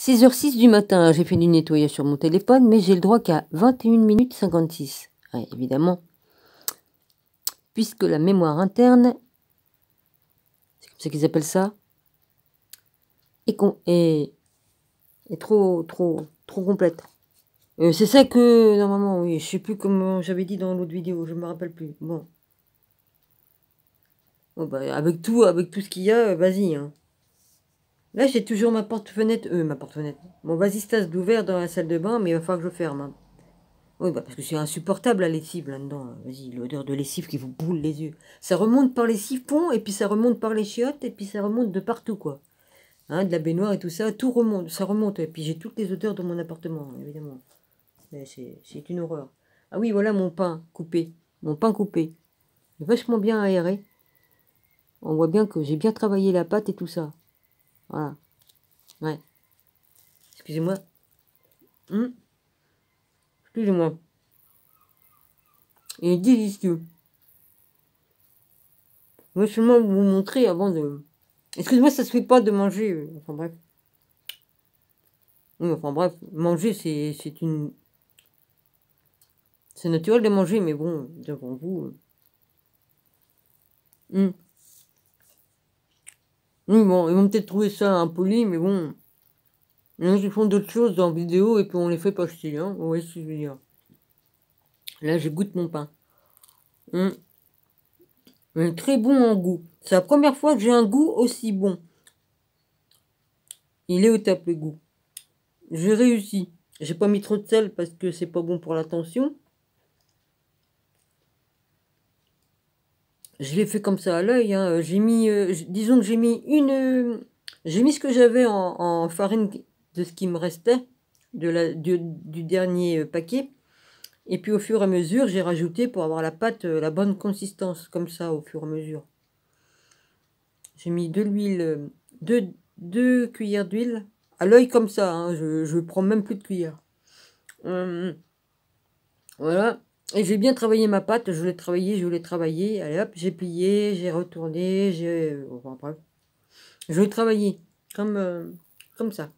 6h06 du matin, j'ai fait du nettoyage sur mon téléphone, mais j'ai le droit qu'à 21 minutes 56. Ouais, évidemment, puisque la mémoire interne, c'est comme ça qu'ils appellent ça, est trop complète. C'est ça que, normalement, oui, je sais plus comment j'avais dit dans l'autre vidéo, je me rappelle plus. Bon. Bon bah, avec tout ce qu'il y a, vas-y, hein. Là, j'ai toujours ma porte-fenêtre, mon vasistas d'ouvert dans la salle de bain, mais il va falloir que je ferme, hein. Oui, bah parce que c'est insupportable la lessive là-dedans. Vas-y, l'odeur de lessive qui vous brûle les yeux. Ça remonte par les siphons, et puis ça remonte par les chiottes, et puis ça remonte de partout, quoi. Hein, de la baignoire et tout ça, tout remonte, ça remonte. Et puis j'ai toutes les odeurs de mon appartement, évidemment. C'est une horreur. Ah oui, voilà mon pain coupé. Mon pain coupé. Il est vachement bien aéré. On voit bien que j'ai bien travaillé la pâte et tout ça. Voilà. Ouais. Excusez-moi. Excusez-moi. Il est délicieux. Je vais seulement vous montrer avant de... Excusez-moi, ça se fait pas de manger. Enfin bref. Oui, enfin bref. Manger, c'est une... C'est naturel de manger, mais bon, devant vous... Oui, bon, ils vont peut-être trouver ça impoli, mais bon... Ils font d'autres choses dans la vidéo et puis on les fait pas chier, hein. Vous voyez ce que je veux dire. Là, je goûte mon pain. Très bon en goût. C'est la première fois que j'ai un goût aussi bon. Il est au top le goût. J'ai réussi. J'ai pas mis trop de sel parce que c'est pas bon pour la tension. Je l'ai fait comme ça à l'œil, hein. J'ai mis, disons que j'ai mis j'ai mis ce que j'avais en farine de ce qui me restait du dernier paquet. Et puis au fur et à mesure, j'ai rajouté pour avoir la pâte, la bonne consistance, comme ça, au fur et à mesure. J'ai mis de l'huile, deux cuillères d'huile, à l'œil comme ça, hein, je prends même plus de cuillère. Voilà. Et j'ai bien travaillé ma pâte, je l'ai travaillé. Allez hop, j'ai plié, j'ai retourné, enfin, bref. Je l'ai travaillé comme ça.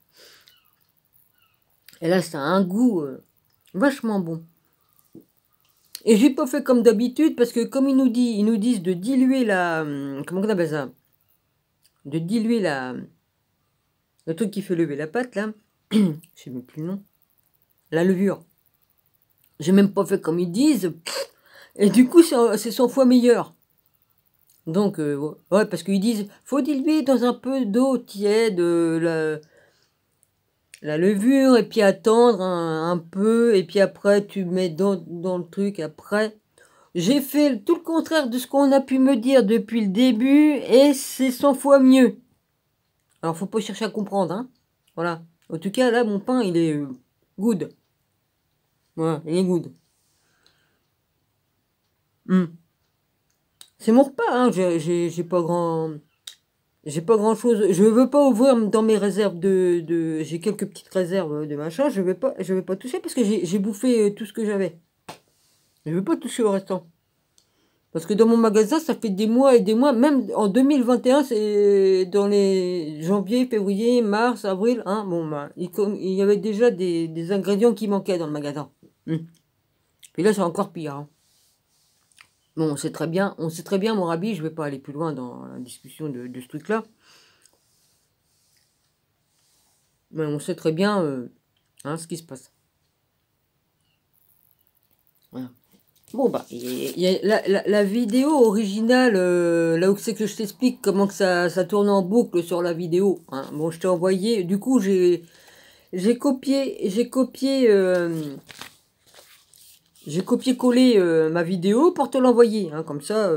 Et là, ça a un goût vachement bon. Et j'ai pas fait comme d'habitude parce que comme ils nous disent de diluer la... Comment on appelle ça? De diluer le truc qui fait lever la pâte, là. Je sais même plus le nom. La levure. J'ai même pas fait comme ils disent. Et du coup, c'est 100 fois meilleur. Donc, ouais, parce qu'ils disent, faut diluer dans un peu d'eau tiède la levure, et puis attendre un peu, et puis après, tu mets dans le truc, après. J'ai fait tout le contraire de ce qu'on a pu me dire depuis le début, et c'est 100 fois mieux. Alors, faut pas chercher à comprendre, hein. Voilà. En tout cas, là, mon pain, il est good. Voilà, il est good. C'est mon repas, hein. J'ai pas grand chose. Je veux pas ouvrir dans mes réserves j'ai quelques petites réserves de machin. Je vais pas toucher parce que j'ai bouffé tout ce que j'avais. Je veux pas toucher au restant. Parce que dans mon magasin, ça fait des mois et des mois, même en 2021, c'est dans les janvier, février, mars, avril, hein. Bon, bah, il y avait déjà des ingrédients qui manquaient dans le magasin. Puis là, c'est encore pire, hein. Bon, on sait très bien, mon rabis, je vais pas aller plus loin dans la discussion de ce truc-là. Mais on sait très bien ce qui se passe. Voilà. Bon, bah, il y a la vidéo originale, là où c'est que je t'explique comment que ça tourne en boucle sur la vidéo, hein. Bon, je t'ai envoyé, du coup, j'ai copié-collé ma vidéo pour te l'envoyer, hein. Comme ça,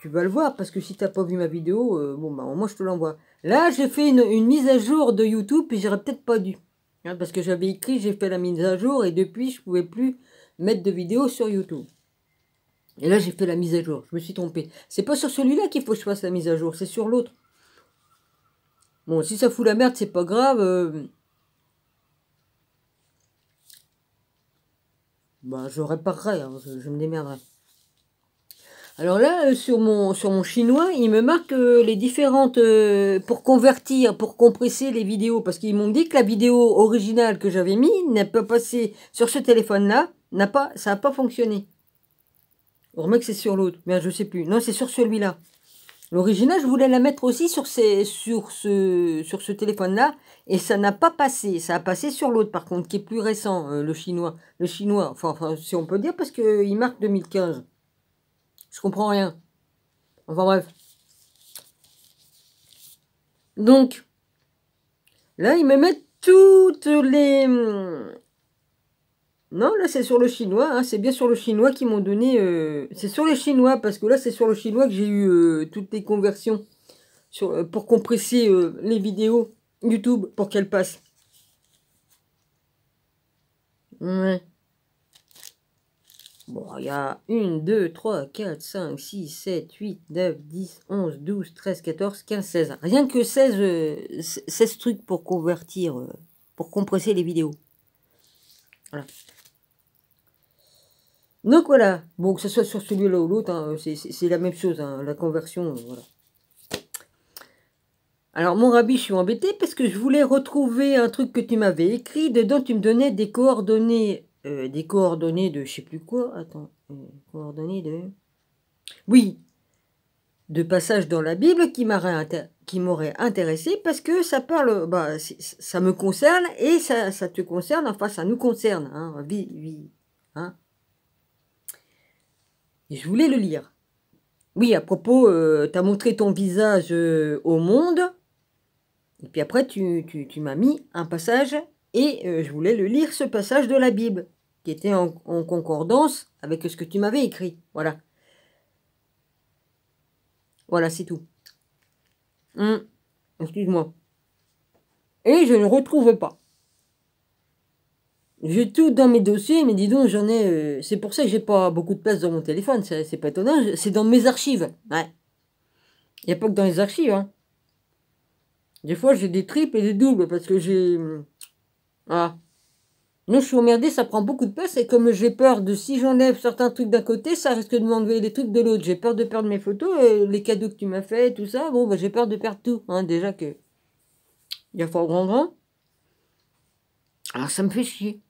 tu vas le voir, parce que si t'as pas vu ma vidéo, bon, bah, moi, je te l'envoie. Là, j'ai fait une mise à jour de YouTube, et j'aurais peut-être pas dû. Hein, parce que j'avais écrit, j'ai fait la mise à jour, et depuis, je pouvais plus mettre de vidéos sur YouTube. Et là, j'ai fait la mise à jour. Je me suis trompé. C'est pas sur celui-là qu'il faut que je fasse la mise à jour, c'est sur l'autre. Bon, si ça fout la merde, c'est pas grave. Bah, je réparerai, hein, je me démerderai. Alors là, sur mon chinois, il me marque les différentes... pour convertir, pour compresser les vidéos. Parce qu'ils m'ont dit que la vidéo originale que j'avais mis n'a pas passé sur ce téléphone-là. Ça n'a pas fonctionné. On remet que c'est sur l'autre. Mais je sais plus. Non, c'est sur celui-là. L'original, je voulais la mettre aussi sur ce téléphone-là. Et ça n'a pas passé. Ça a passé sur l'autre, par contre, qui est plus récent, le chinois. Le chinois, enfin, si on peut dire, parce qu'il marque 2015. Je comprends rien. Enfin bref. Donc, là, ils me mettent toutes les... Non, là, c'est sur le chinois. Hein, c'est bien sur le chinois qu'ils m'ont donné... C'est sur le chinois, parce que là, c'est sur le chinois que j'ai eu toutes les conversions pour compresser les vidéos YouTube pour qu'elles passent. Ouais. Bon, il y a 1, 2, 3, 4, 5, 6, 7, 8, 9, 10, 11, 12, 13, 14, 15, 16. Rien que 16 trucs pour convertir, pour compresser les vidéos. Voilà. Donc voilà. Bon, que ce soit sur celui-là ou l'autre, hein, c'est la même chose, hein, la conversion, voilà. Alors, mon Rabbi, je suis embêtée parce que je voulais retrouver un truc que tu m'avais écrit. Dedans, tu me donnais des coordonnées de je sais plus quoi. Attends, coordonnées de... Oui, de passages dans la Bible qui m'auraient intéressé parce que ça parle, bah, ça me concerne et ça te concerne, enfin, ça nous concerne. Hein, hein. Et je voulais le lire. Oui, à propos, tu as montré ton visage au monde. Et puis après, tu m'as mis un passage et je voulais le lire, ce passage de la Bible, qui était en concordance avec ce que tu m'avais écrit. Voilà. Voilà, c'est tout. Excuse-moi. Et je ne retrouve pas. J'ai tout dans mes dossiers, mais dis donc, j'en ai... c'est pour ça que j'ai pas beaucoup de place dans mon téléphone, c'est pas étonnant. C'est dans mes archives. Ouais. Il n'y a pas que dans les archives, hein. Des fois, j'ai des triples et des doubles, parce que j'ai... Voilà. Non, je suis emmerdée, ça prend beaucoup de place, et comme j'ai peur de, si j'enlève certains trucs d'un côté, ça risque de m'enlever les trucs de l'autre. J'ai peur de perdre mes photos, et les cadeaux que tu m'as fait, tout ça, bon, bah, j'ai peur de perdre tout, hein, déjà que... Il y a fort grand. Alors, ça me fait chier.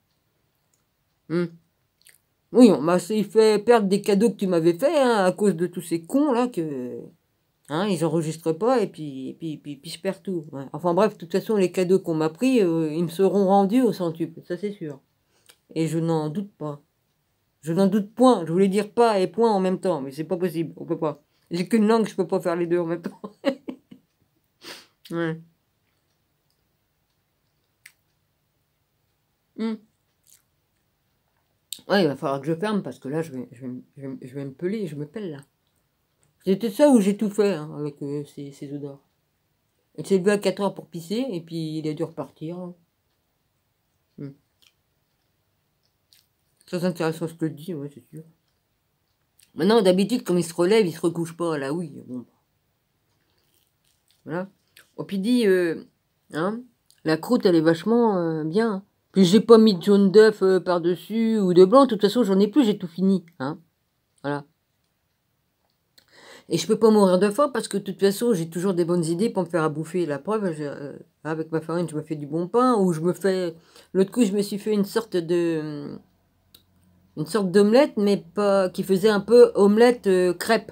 Oui, on m'a fait perdre des cadeaux que tu m'avais fait, hein, à cause de tous ces cons, là, que... Hein, ils enregistrent pas, et puis je perds tout. Ouais. Enfin bref, de toute façon, les cadeaux qu'on m'a pris, ils me seront rendus au centuple, ça c'est sûr. Et je n'en doute pas. Je n'en doute point. Je voulais dire pas et point en même temps, mais c'est pas possible. On peut pas. J'ai qu'une langue, je peux pas faire les deux en même temps. Ouais. Ouais, il va falloir que je ferme parce que là, je vais me peler, je me pèle là. C'était ça où j'ai tout fait hein, avec ces odeurs. Il s'est levé à 4 heures pour pisser et puis il a dû repartir. Très intéressant ce que tu dis, ouais, c'est sûr. Maintenant, d'habitude, quand il se relève, il se recouche pas. Là, oui, bon. Voilà. Et puis dit, hein, la croûte, elle est vachement bien. Puis j'ai pas mis de jaune d'œuf par-dessus ou de blanc. De toute façon, j'en ai plus, j'ai tout fini. Hein. Voilà. Et je peux pas mourir de faim parce que de toute façon, j'ai toujours des bonnes idées pour me faire à bouffer. La preuve, avec ma farine, je me fais du bon pain ou je me fais... L'autre coup, je me suis fait une sorte d'omelette, mais pas qui faisait un peu omelette crêpe.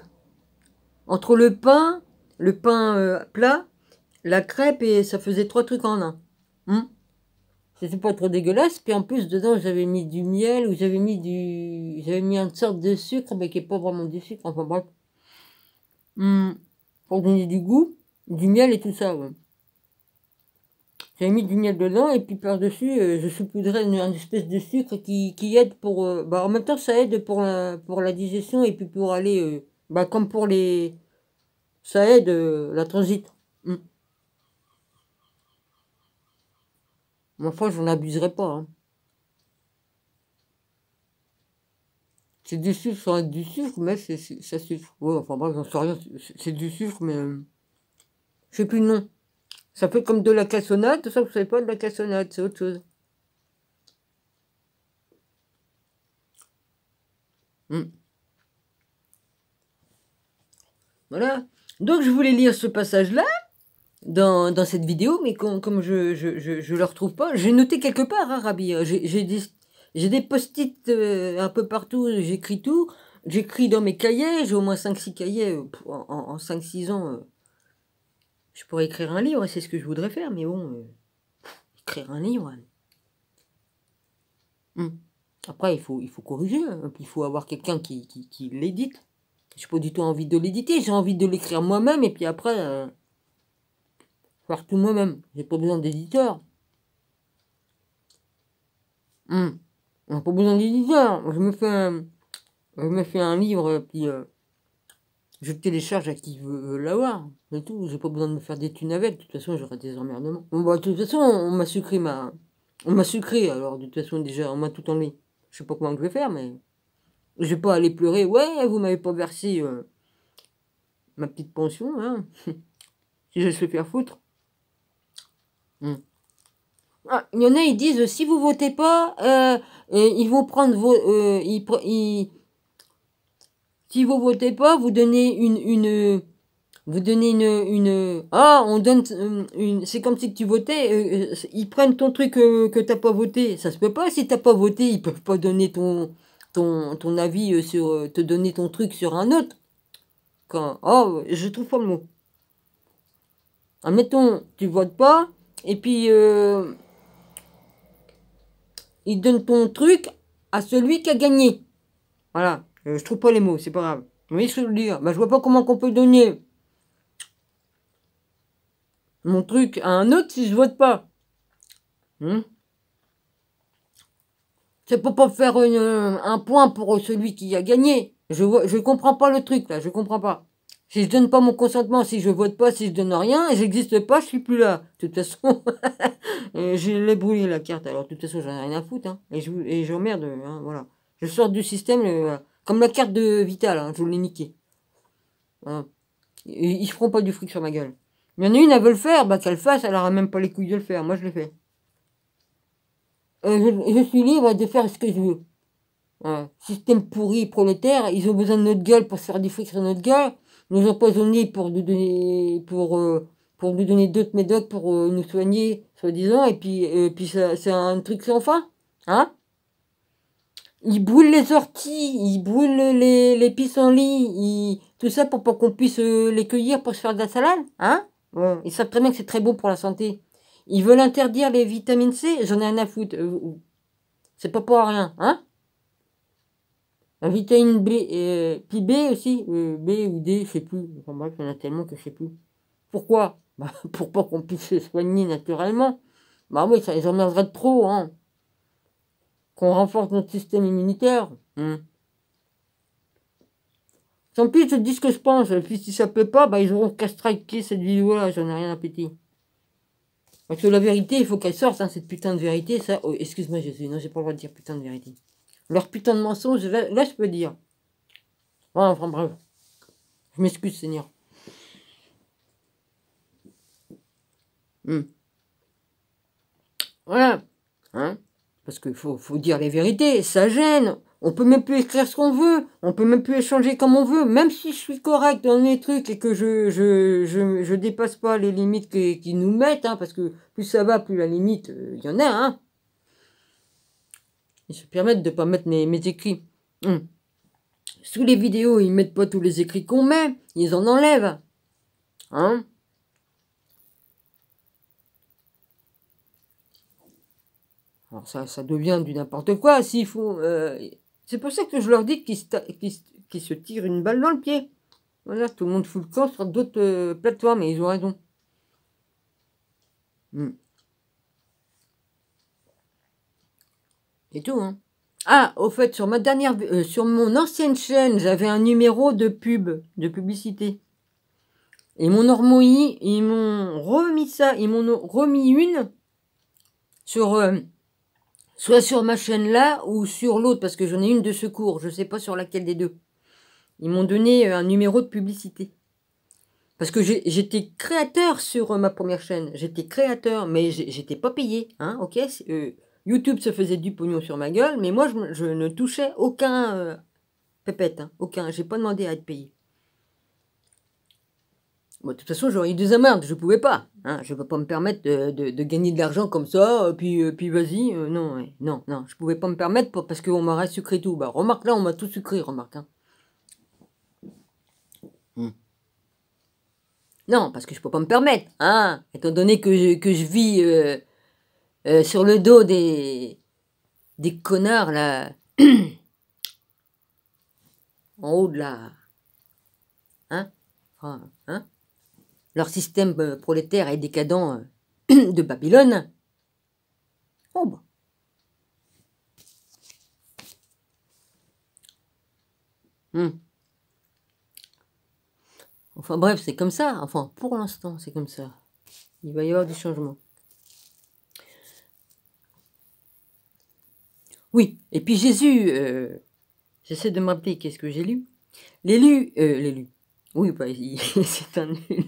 Entre le pain plat, la crêpe et ça faisait 3 trucs en un. C'était pas trop dégueulasse. Puis en plus dedans j'avais mis du miel ou j'avais mis une sorte de sucre mais qui est pas vraiment du sucre. Enfin bref, pour donner du goût, du miel et tout ça. Ouais. J'avais mis du miel dedans et puis par-dessus, je saupoudrais une espèce de sucre qui aide pour... bah, en même temps, ça aide pour la digestion et puis pour aller... bah, comme pour les... Ça aide la transit. Mais enfin, j'en abuserai pas. Hein. C'est du sucre sans être du sucre, mais ça sucre. Ouais, enfin bref, j'en sais rien. C'est du sucre, mais... je sais plus le nom. Ça fait comme de la cassonade, tout ça, vous savez pas de la cassonade, c'est autre chose. Voilà. Donc, je voulais lire ce passage-là dans cette vidéo, mais comme je le retrouve pas, j'ai noté quelque part, hein, Rabi. J'ai des post-it un peu partout, j'écris tout. J'écris dans mes cahiers, j'ai au moins 5-6 cahiers. En 5-6 ans, je pourrais écrire un livre, c'est ce que je voudrais faire, mais bon, écrire un livre. Après, il faut corriger, hein, puis il faut avoir quelqu'un qui l'édite. J'ai pas du tout envie de l'éditer, j'ai envie de l'écrire moi-même, et puis après, faire tout moi-même. J'ai pas besoin d'éditeur. On n'a pas besoin d'éditeur. Je me fais un livre, puis je le télécharge à qui veut l'avoir. C'est tout. J'ai pas besoin de me faire des thunes avec. De toute façon, j'aurai des emmerdements. Bon, bah, de toute façon, on m'a sucré On m'a sucré, alors de toute façon, déjà, on m'a tout enlevé. Je sais pas comment je vais faire, mais. Je vais pas aller pleurer. Ouais, vous m'avez pas versé ma petite pension, hein. Si je se fais faire foutre. Ah, il y en a, ils disent, si vous votez pas, ils vont prendre vos... si vous votez pas, vous donnez vous donnez ah, on donne c'est comme si tu votais, ils prennent ton truc que t'as pas voté. Ça se peut pas, si t'as pas voté, ils peuvent pas donner ton avis sur, te donner ton truc sur un autre. Oh, je trouve pas le mot. Admettons, tu votes pas, et puis, il donne ton truc à celui qui a gagné. Voilà, je trouve pas les mots, c'est pas grave. Vous voyez ce que je veux dire? Bah, je vois pas comment qu'on peut donner mon truc à un autre si je vote pas. C'est pour pas faire un point pour celui qui a gagné. Je comprends pas le truc là, je comprends pas. Si je donne pas mon consentement, si je vote pas, si je donne rien, j'existe pas, je suis plus là. De toute façon, je l'ai brûlé la carte. Alors de toute façon, j'en ai rien à foutre. Hein. Et j'emmerde. Hein, voilà. Je sors du système comme la carte de Vital. Hein, je l'ai niqué. Hein. Ils feront pas du fric sur ma gueule. Il y en a une, elle veut le faire, bah qu'elle fasse, elle aura même pas les couilles de le faire. Moi, je le fais. Je suis libre de faire ce que je veux. Système pourri, prolétaire, ils ont besoin de notre gueule pour se faire du fric sur notre gueule, nous empoisonner pour nous donner d'autres médocs pour nous soigner, soi-disant, et puis ça, c'est un truc sans fin, hein? Ils brûlent les orties, ils brûlent les pissenlits, tout ça pour pas qu'on puisse les cueillir pour se faire de la salade, hein? Bon, ils savent très bien que c'est très bon pour la santé. Ils veulent interdire les vitamines C, j'en ai rien à foutre. C'est pas pour rien, hein? La vitamine B, puis B aussi, B ou D, je sais plus. Enfin bref, il y en a tellement que je sais plus. Pourquoi? Bah, pour pas qu'on puisse se soigner naturellement. Bah oui, ça les emmerderait de trop, hein. Qu'on renforce notre système immunitaire. Tant pis, je te dis ce que je pense. Et puis si ça plaît pas, bah ils auront qu'à striker cette vidéo-là, j'en ai rien à péter. Parce que la vérité, il faut qu'elle sorte, hein, cette putain de vérité, ça. Oh, excuse-moi, Jésus, non, j'ai pas le droit de dire putain de vérité. Leur putain de mensonge, là je peux dire. Ouais, enfin bref. Je m'excuse, Seigneur. Voilà. Hein? Parce qu'il faut dire les vérités, ça gêne. On peut même plus écrire ce qu'on veut. On peut même plus échanger comme on veut. Même si je suis correct dans les trucs et que je dépasse pas les limites qu'ils nous mettent, hein, parce que plus ça va, plus la limite, il y en a, hein. Ils se permettent de pas mettre mes écrits. Sous les vidéos, ils mettent pas tous les écrits qu'on met. Ils en enlèvent. Hein? Alors ça devient du n'importe quoi. S'il faut, c'est pour ça que je leur dis qu'ils se tirent une balle dans le pied. Voilà, tout le monde fout le camp sur d'autres plateformes et ils ont raison. C'est tout, hein. Ah, au fait, sur ma sur mon ancienne chaîne, j'avais un numéro de publicité. Et mon hormoï, ils m'ont remis ça, ils m'ont remis une sur soit sur ma chaîne là ou sur l'autre parce que j'en ai une de secours, je sais pas sur laquelle des deux. Ils m'ont donné un numéro de publicité. Parce que j'étais créateur sur ma première chaîne. J'étais créateur, mais j'étais pas payé. Hein, ok, YouTube se faisait du pognon sur ma gueule, mais moi, je ne touchais aucun pépette. Hein, aucun. J'ai pas demandé à être payé. Bon, de toute façon, j'aurais eu des amendes, je pouvais pas. Hein, je peux pas me permettre de gagner de l'argent comme ça, puis vas-y. Non, ouais, non, non, je pouvais pas me permettre parce qu'on m'aurait sucré tout. Bah, remarque, là, on m'a tout sucré, remarque. Hein. Non, parce que je peux pas me permettre, hein, étant donné que je vis sur le dos des connards, là, en haut de la... Hein, enfin, hein, leur système prolétaire et décadent de Babylone. Oh, bah. Enfin bref, c'est comme ça. Enfin, pour l'instant, c'est comme ça. Il va y avoir du changement. Oui, et puis Jésus, j'essaie de me rappeler qu'est-ce que j'ai lu. L'élu. Oui, bah, c'est un élu.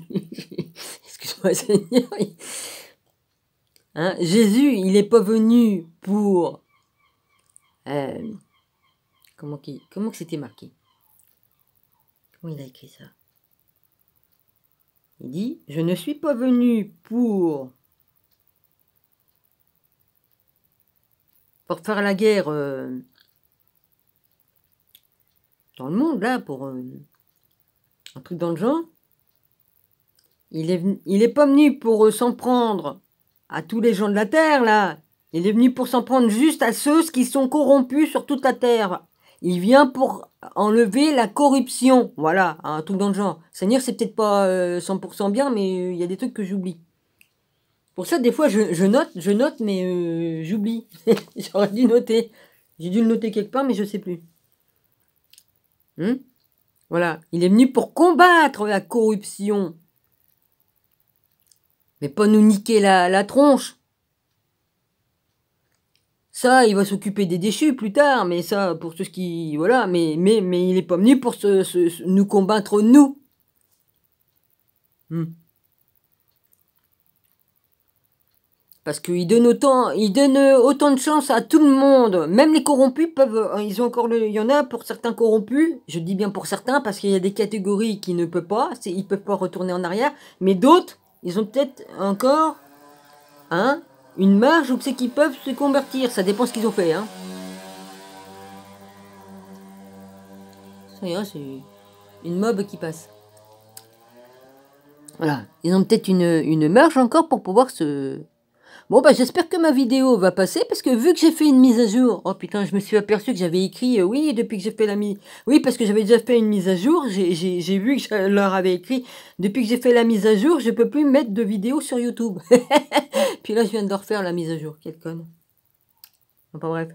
Excuse-moi, Seigneur. Hein, Jésus, il n'est pas venu pour... comment que c'était marqué? Comment il a écrit ça? Il dit, je ne suis pas venu pour faire la guerre dans le monde, là, pour un truc dans le genre. Il est pas venu pour s'en prendre à tous les gens de la terre, là. Il est venu pour s'en prendre juste à ceux qui sont corrompus sur toute la terre. Il vient pour enlever la corruption. Voilà, un truc dans le genre. Seigneur, c'est peut-être pas 100% bien, mais il y a des trucs que j'oublie. Pour ça, des fois, je note, mais j'oublie. J'aurais dû noter. J'ai dû le noter quelque part, mais je sais plus. Voilà, il est venu pour combattre la corruption. Mais pas nous niquer la tronche. Ça, il va s'occuper des déchus plus tard, mais ça, pour tout ce qui... Voilà, mais il est pas venu pour nous combattre, nous. Parce qu'il donne autant de chance à tout le monde. Même les corrompus peuvent... Ils ont encore il y en a pour certains corrompus, je dis bien pour certains, parce qu'il y a des catégories qui ne peuvent pas, ils peuvent pas retourner en arrière, mais d'autres, ils ont peut-être encore... Hein, une marge où c'est qu'ils peuvent se convertir. Ça dépend ce qu'ils ont fait. Hein. Ça y est, c'est une mob qui passe. Voilà. Ils ont peut-être une marge encore pour pouvoir se... Bon, bah j'espère que ma vidéo va passer, parce que vu que j'ai fait une mise à jour... Oh putain, je me suis aperçu que j'avais écrit... oui, depuis que j'ai fait la mise... Oui, parce que j'avais déjà fait une mise à jour. J'ai vu que je leur avais écrit... Depuis que j'ai fait la mise à jour, je peux plus mettre de vidéos sur YouTube. Puis là, je viens de refaire la mise à jour. Quelle conne. Enfin bref.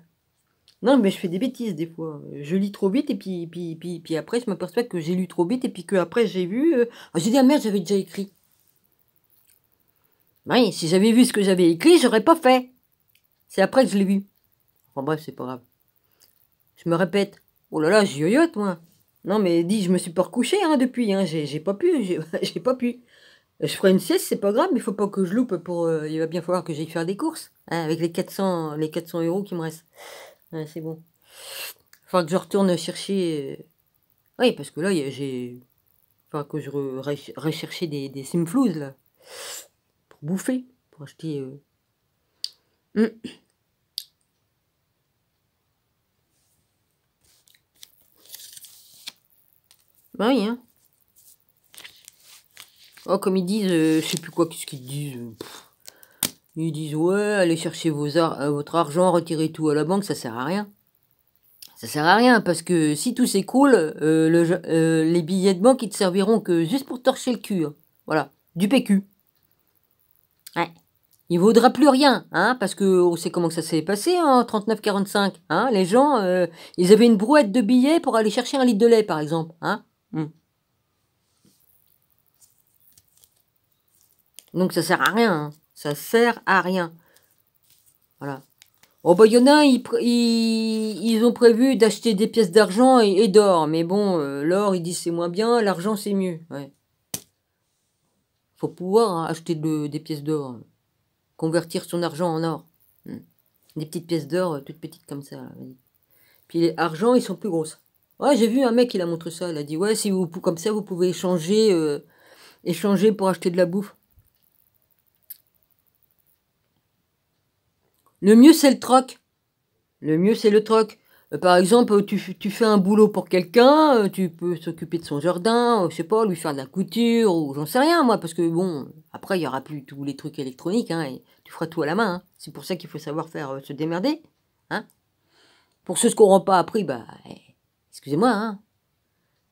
Non, mais je fais des bêtises des fois. Je lis trop vite et puis après, je m'aperçois que j'ai lu trop vite et puis que après j'ai vu... j'ai dit, ah merde, j'avais déjà écrit. Oui, si j'avais vu ce que j'avais écrit, j'aurais pas fait. C'est après que je l'ai vu. Enfin bref, c'est pas grave. Je me répète. Oh là là, je yoyote, moi. Non, mais dis, je me suis pas recouché hein, depuis. Hein. J'ai pas pu. J'ai pas pu. Je ferai une sieste, c'est pas grave, mais il faut pas que je loupe pour... il va bien falloir que j'aille faire des courses. Hein, avec les 400 € qui me restent. Ouais, c'est bon. Il faudra que je retourne chercher... Oui, parce que là, j'ai... Enfin, que je rechercher des simflouz, là. Pour bouffer. Pour acheter... Bah oui, hein. Oh, comme ils disent... je sais plus quoi, qu'est-ce qu'ils disent... Ils disent, ouais, allez chercher votre argent, retirez tout à la banque, ça sert à rien. Ça sert à rien, parce que si tout s'écroule, les billets de banque, ils te serviront que juste pour torcher le cul. Hein. Voilà, du PQ. Ouais. Il vaudra plus rien, hein, parce que on sait comment ça s'est passé en 39-45. Hein, les gens, ils avaient une brouette de billets pour aller chercher un litre de lait, par exemple. Hein. Donc ça sert à rien. Hein. Ça sert à rien. Voilà. Oh bah il y en a, ils ont prévu d'acheter des pièces d'argent et d'or. Mais bon, l'or, ils disent c'est moins bien, l'argent c'est mieux. Ouais. Faut pouvoir hein, acheter des pièces d'or. Convertir son argent en or. Des petites pièces d'or, toutes petites comme ça. Là. Puis les argent, ils sont plus grosses. Ouais, j'ai vu un mec, il a montré ça. Il a dit, ouais, si vous, comme ça, vous pouvez échanger échanger pour acheter de la bouffe. Le mieux, c'est le troc. Le mieux, c'est le troc. Par exemple, tu fais un boulot pour quelqu'un, tu peux s'occuper de son jardin, je sais pas, lui faire de la couture, ou j'en sais rien, moi, parce que bon, après, il y aura plus tous les trucs électroniques, hein, et tu feras tout à la main. Hein. C'est pour ça qu'il faut savoir faire se démerder. Hein. Pour ceux qui n'auront pas appris, bah, excusez-moi, hein.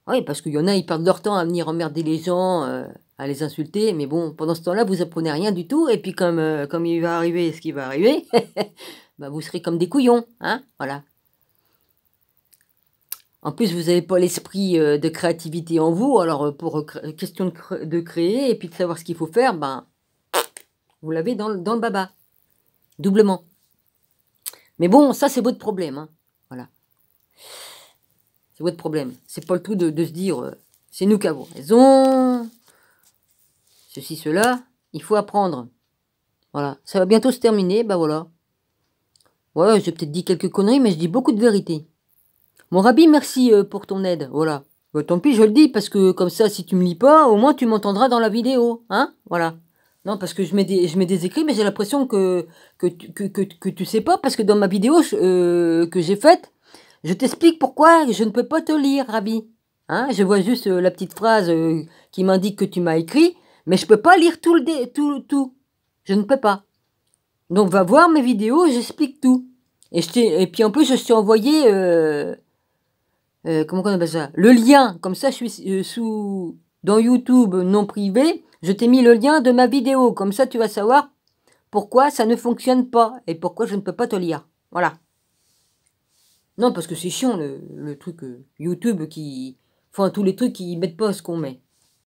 Oui, parce qu'il y en a, ils perdent leur temps à venir emmerder les gens, à les insulter, mais bon, pendant ce temps-là, vous apprenez rien du tout, et puis comme il va arriver ce qui va arriver, bah, vous serez comme des couillons, hein, voilà. En plus, vous n'avez pas l'esprit de créativité en vous, alors pour question de créer et puis de savoir ce qu'il faut faire, ben, vous l'avez dans le baba, doublement. Mais bon, ça c'est votre problème, hein. Voilà. C'est votre problème. C'est pas le tout de se dire, c'est nous qui avons raison, ceci, cela, il faut apprendre. Voilà, ça va bientôt se terminer, ben voilà. Ouais, j'ai peut-être dit quelques conneries, mais je dis beaucoup de vérité. Mon Rabbi, merci pour ton aide, voilà. Bah, tant pis, je le dis, parce que comme ça, si tu me lis pas, au moins tu m'entendras dans la vidéo, hein, voilà. Non, parce que je mets des écrits, mais j'ai l'impression que tu sais pas, parce que dans ma vidéo que j'ai faite, je t'explique pourquoi je ne peux pas te lire, Rabbi. Hein, je vois juste la petite phrase qui m'indique que tu m'as écrit, mais je peux pas lire tout. Je ne peux pas. Donc va voir mes vidéos, j'explique tout. Et puis en plus, je t'ai envoyé... comment on appelle ça? Le lien, comme ça je suis dans YouTube non privé, je t'ai mis le lien de ma vidéo, comme ça tu vas savoir pourquoi ça ne fonctionne pas et pourquoi je ne peux pas te lire. Voilà. Non, parce que c'est chiant le truc YouTube qui... Enfin, tous les trucs qui mettent pas ce qu'on met.